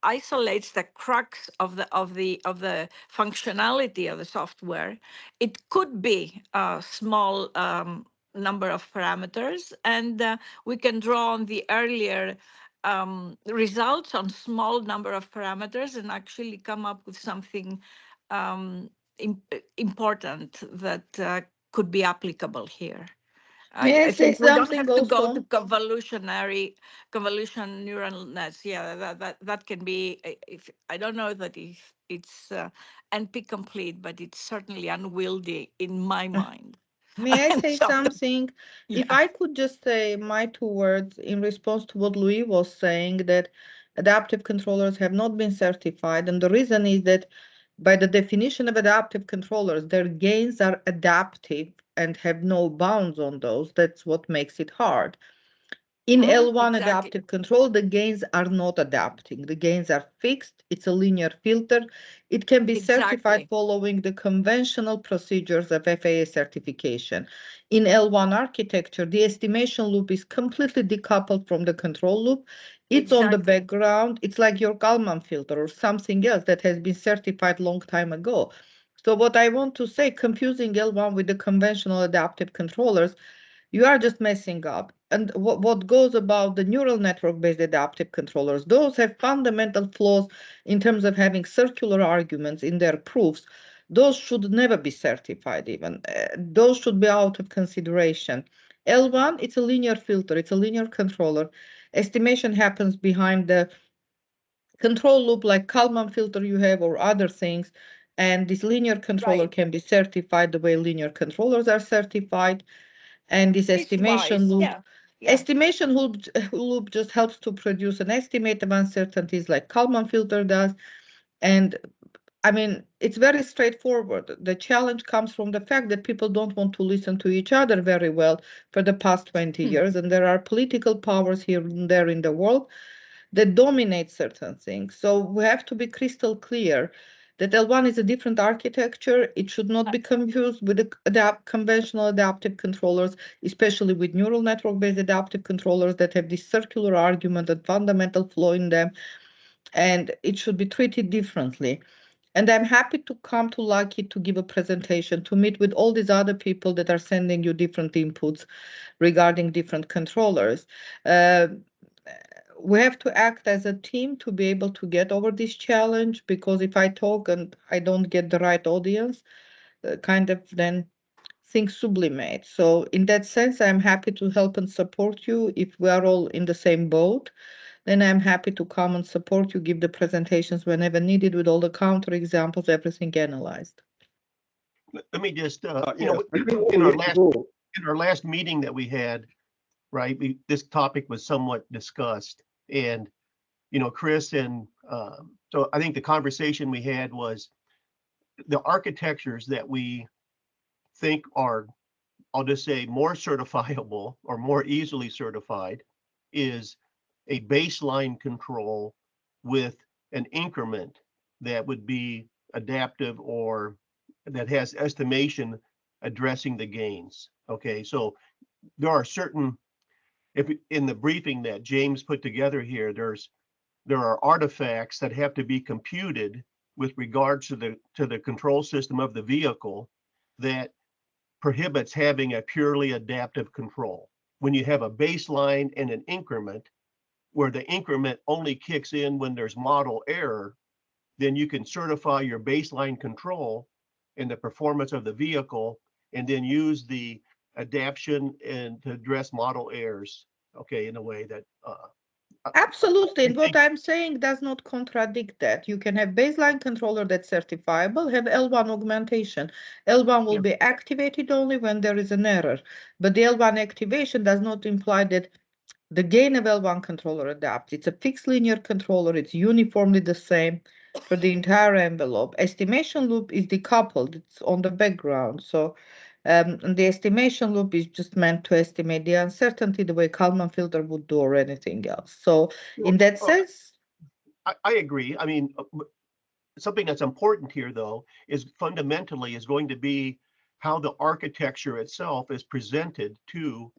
isolates the crux of the functionality of the software. It could be a small number of parameters, and we can draw on the earlier results on small number of parameters and actually come up with something important that could be applicable here. May I I say think we don't something have to go to also? convolution neural nets. Yeah, that can be. If I don't know that if it's NP complete, but it's certainly unwieldy in my mind. May I And say so, something? If yeah, I could just say my 2 words in response to what Louis was saying, that adaptive controllers have not been certified. And the reason is that by the definition of adaptive controllers, their gains are adaptive and have no bounds on those. That's what makes it hard. In L1 exactly, adaptive control, the gains are not adapting. The gains are fixed. It's a linear filter. It can be certified exactly, following the conventional procedures of FAA certification. In L1 architecture, the estimation loop is completely decoupled from the control loop. It's on the exactly. background. It's like your Kalman filter or something else that has been certified long time ago. So what I want to say, confusing L1 with the conventional adaptive controllers, you are just messing up. And what goes about the neural network-based adaptive controllers, those have fundamental flaws in terms of having circular arguments in their proofs. Those should never be certified even. Those should be out of consideration. L1, it's a linear filter, it's a linear controller. Estimation happens behind the control loop like Kalman filter you have or other things. And this linear controller Right. can be certified the way linear controllers are certified. And this estimation Piecewise. loop, Yeah. Yeah. loop just helps to produce an estimate of uncertainties like Kalman filter does. And I mean, it's very straightforward. The challenge comes from the fact that people don't want to listen to each other very well for the past 20 years. And there are political powers here and there in the world that dominate certain things. So we have to be crystal clear that L1 is a different architecture. It should not be confused with the conventional adaptive controllers, especially with neural network-based adaptive controllers that have this circular argument and fundamental flaw in them, and it should be treated differently. And I'm happy to come to Lockheed to give a presentation, to meet with all these other people that are sending you different inputs regarding different controllers. Uh, we have to act as a team to be able to get over this challenge, because if I talk and I don't get the right audience, kind of then things sublimate. So in that sense, I'm happy to help and support you. If we are all in the same boat, then I'm happy to come and support you, give the presentations whenever needed with all the counter examples, everything analyzed. Let me just, Yes, I think what in we our need to last do, in our last meeting that we had, right, this topic was somewhat discussed, and Chris and so I think the conversation we had was the architectures that we think are, I'll just say, more certifiable or more easily certified is a baseline control with an increment that would be adaptive or that has estimation addressing the gains. Okay, so there are certain, if in the briefing that James put together here, there are artifacts that have to be computed with regards to the control system of the vehicle that prohibits having a purely adaptive control. When you have a baseline and an increment, where the increment only kicks in when there's model error, then you can certify your baseline control and the performance of the vehicle, and then use the adaption and to address model errors, okay, in a way that Absolutely. I And what think, I'm saying does not contradict that. You can have baseline controller that's certifiable, have L1 augmentation. L1 will yeah, be activated only when there is an error. But the L1 activation does not imply that the gain of L1 controller adapts. It's a fixed linear controller. It's uniformly the same for the entire envelope. Estimation loop is decoupled. It's on the background. So and the estimation loop is just meant to estimate the uncertainty the way Kalman filter would do or anything else. So in that sense, I agree. I mean, something that's important here, though, is fundamentally is going to be how the architecture itself is presented to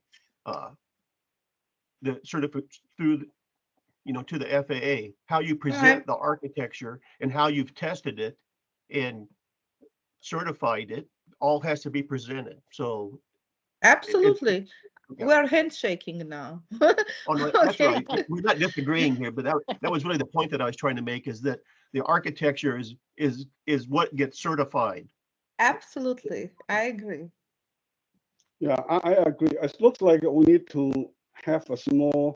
the certificate through to the FAA, how you present the architecture and how you've tested it and certified it, all has to be presented. So Absolutely. yeah. We're handshaking now. Oh, no, that's Okay. right. We're not disagreeing here, but that was really the point that I was trying to make, is that the architecture is what gets certified. Absolutely. I agree. Yeah, I agree. It looks like we need to have a small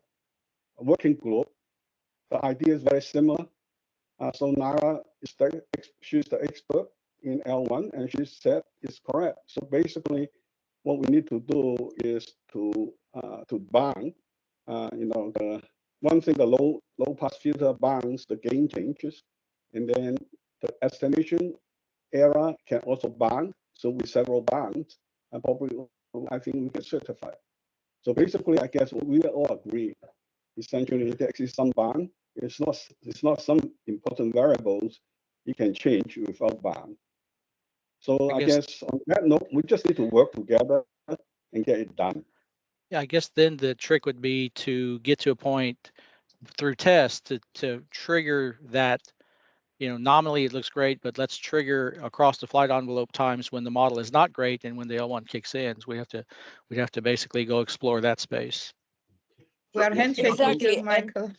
working group. The idea is very similar. So Nara she's the expert in L1, and she said it's correct. So basically, what we need to do is to bound, the one thing, the low pass filter bounds the gain changes, and then the estimation error can also bound. So with several bounds, and probably I think we can certify. So basically, I guess we all agree. Essentially, there is some bound. It's not some important variables you can change without bound. So I guess on that note, we just need to work together and get it done. Yeah, I guess then the trick would be to get to a point through tests to trigger that, nominally it looks great, but let's trigger across the flight envelope times when the model is not great and when the L1 kicks in. So we'd have to basically go explore that space. We are handshaking with you, Exactly. Michael.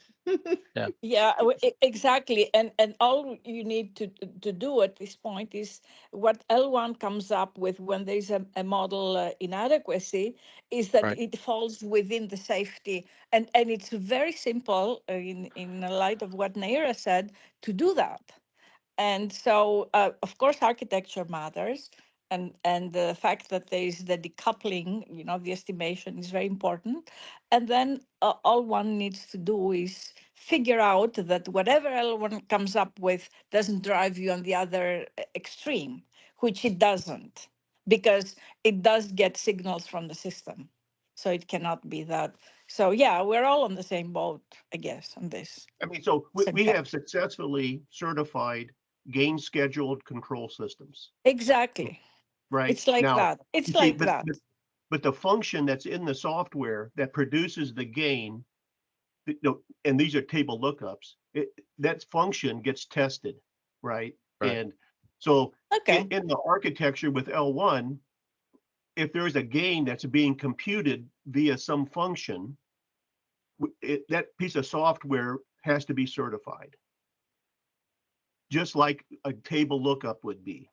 Yeah. Yeah, exactly. And all you need to do at this point is what L1 comes up with when there's a model inadequacy, is that Right. it falls within the safety. And it's very simple in light of what Naira said to do that. And so, of course, architecture matters, and the fact that there is the decoupling, the estimation is very important. And then all one needs to do is figure out that whatever L1 comes up with doesn't drive you on the other extreme, which it doesn't, because it does get signals from the system. So it cannot be that. So yeah, we're all on the same boat, I guess, on this. I mean, so Same we page. have successfully certified gain scheduled control systems, Exactly. right? It's like Now, that. It's you see, like that. but the function that's in the software that produces the gain, and these are table lookups, that function gets tested, right? Right. And so Okay. in the architecture with L1, if there's a gain that's being computed via some function, that piece of software has to be certified, just like a table lookup would be.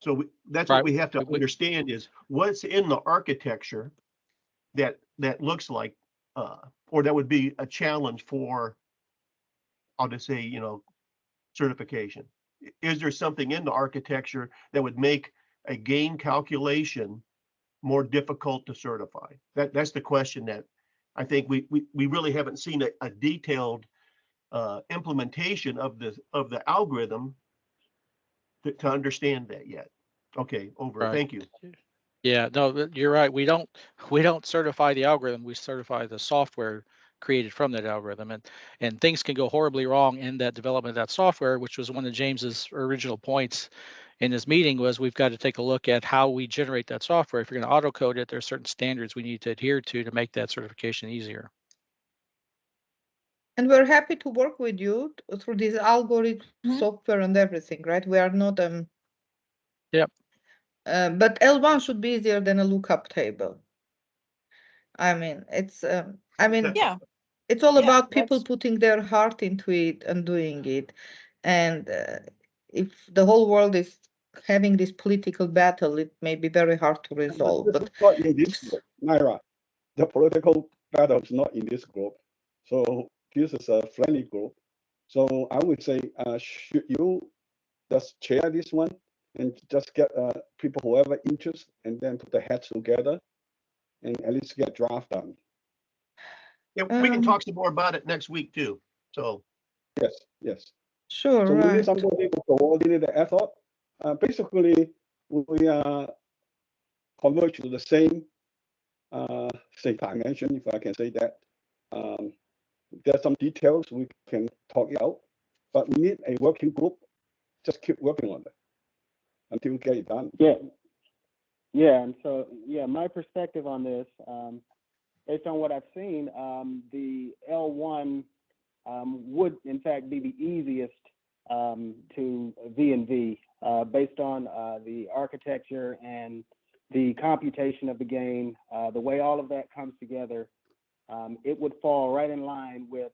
So that's what Right. we have to understand, is what's in the architecture that looks like, or that would be a challenge for, I'll just say, certification. Is there something in the architecture that would make a gain calculation more difficult to certify? That's the question that I think we really haven't seen a detailed implementation of the algorithm to understand that yet. Okay, over. Right. Thank you. Yeah, no, you're right. We don't certify the algorithm. We certify the software created from that algorithm, and things can go horribly wrong in that development of that software, which was one of James's original points in this meeting. Was we've got to take a look at how we generate that software. If you're going to auto code it, there's certain standards we need to adhere to make that certification easier. And we're happy to work with you through this algorithm, Mhm. software, and everything, right? We are not Yep. but L1 should be easier than a lookup table. I mean, it's Yeah. it's all Yeah. about people That's putting their heart into it and doing it. And if the whole world is having this political battle, it may be very hard to resolve. This is But not in this group, Naira. The political battle is not in this group. So this is a friendly group. So I would say, should you just chair this one and just get people, whoever interest, and then put the heads together and at least get draft done. Yeah, we can talk some more about it next week too. So yes. sure, So we need right. somebody to coordinate the effort. Basically, we converge to the same dimension, if I can say that. There's some details we can talk out, but we need a working group. Just keep working on it until we get it done. Yeah. And so, my perspective on this, based on what I've seen, the L1 would in fact be the easiest to V&V based on the architecture and the computation of the game, the way all of that comes together. It would fall right in line with,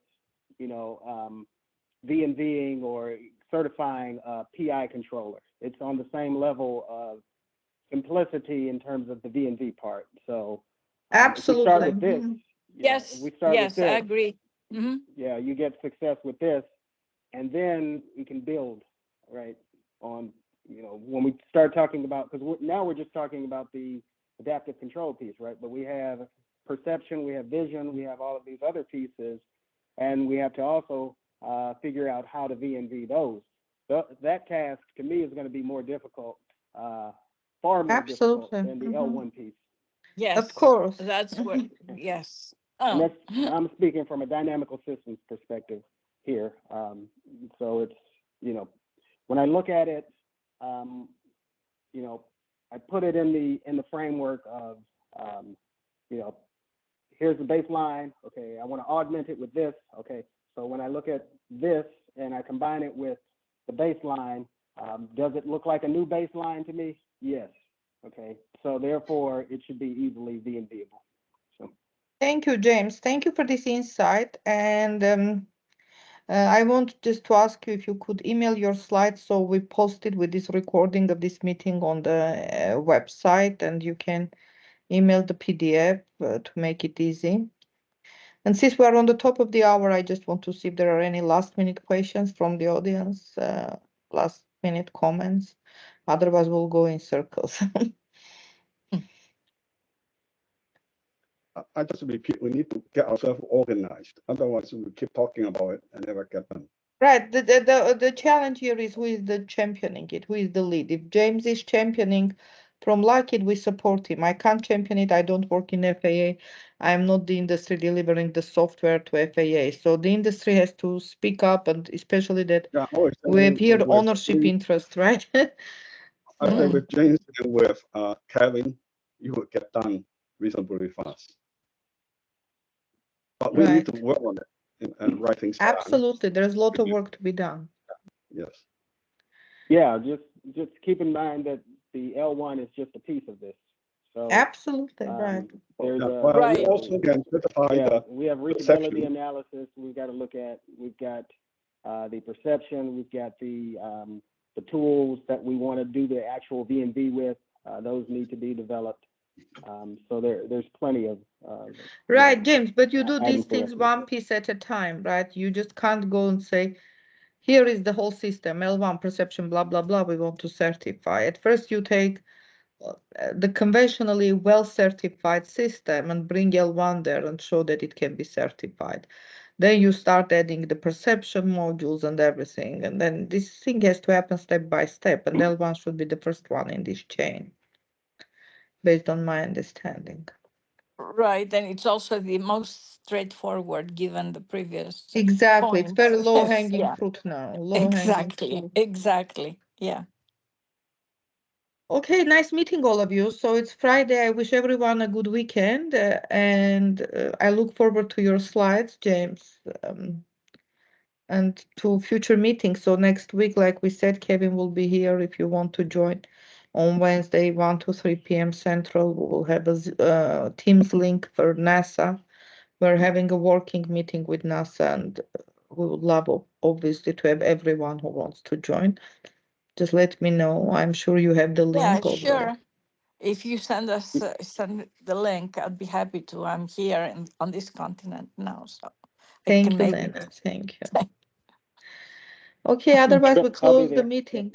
you know, V&Ving or certifying a PI controller. It's on the same level of simplicity in terms of the V&V part. So if we start with this, Yes, we start yes, with this, I agree. Mm-hmm. yeah, you get success with this, and then you can build, right, on, you know, when we start talking about, because now we're just talking about the adaptive control piece, right? But we have perception, we have vision, we have all of these other pieces, and we have to also figure out how to V&V those. That task, to me, is going to be more difficult, far more difficult than the L1 piece. Yes, Of course. that's what. Yes. And Oh. that's, I'm speaking from a dynamical systems perspective here. So it's, you know, when I look at it, you know, I put it in the framework of, you know, here's the baseline. Okay, I want to augment it with this. Okay, so when I look at this and I combine it with the baseline, does it look like a new baseline to me? Yes. Okay, so therefore it should be easily V&Vable. So. Thank you, James. Thank you for this insight. And I want just to ask you if you could email your slides so we post it with this recording of this meeting on the website, and you can email the PDF to make it easy. And since we're on the top of the hour, I just want to see if there are any last minute questions from the audience, last minute comments. Otherwise, we'll go in circles. I just repeat, we need to get ourselves organized. Otherwise, we keep talking about it and never get done. Right. The challenge here is who is the championing it, who is the lead. If James is championing from Lockheed, we support him. I can't champion it. I don't work in FAA. I'm not the industry delivering the software to FAA. So the industry has to speak up, and especially that Yeah, I was we have saying here with ownership James- interest, right? I say with James and with Kevin, you will get done reasonably fast. But we need to work on it and write things down. Absolutely. There's a lot of work to be done. Yes. Yeah, just keep in mind that the L1 is just a piece of this. So Absolutely, right. there's Yeah, a, well, Right. we also can certify yeah, the we have perception. reachability analysis. We've got to look at. We've got the perception. We've got the tools that we want to do the actual V&V with. Those need to be developed. So there's plenty of Right, James, but you do items these for things reference. one piece at a time, right? You just can't go and say, here is the whole system, L1 perception, blah, blah, blah, we want to certify. At first, you take the conventionally well-certified system and bring L1 there and show that it can be certified. Then you start adding the perception modules and everything. And then this thing has to happen step by step. And L1 should be the first one in this chain, based on my understanding. Right, and it's also the most straightforward given the previous Exactly. It's very points. low-hanging Yeah, fruit now. Low-hanging fruit. exactly. Yeah. Okay, nice meeting all of you. So it's Friday. I wish everyone a good weekend, and I look forward to your slides, James, and to future meetings. So next week, like we said, Kevin will be here if you want to join on Wednesday, 1 to 3 p.m. Central. We will have a Teams link for NASA. We're having a working meeting with NASA, and we would love, obviously, to have everyone who wants to join. Just let me know. I'm sure you have the Yeah, link. sure. If you send the link, I'd be happy to. I'm here on this continent now, so I Thank can you, make Lena. it. Thank you. Okay, otherwise we I'll be close the there. meeting.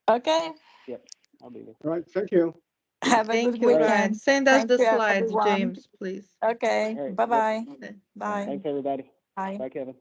Okay. Yep, I'll be there. All right, thank you. Have a Thank good you, right. weekend. Send us Thank the you, slides, everyone. James, please. Okay. All right, Bye-bye. yep. Bye. Thanks, everybody. Bye. Bye, Kevin.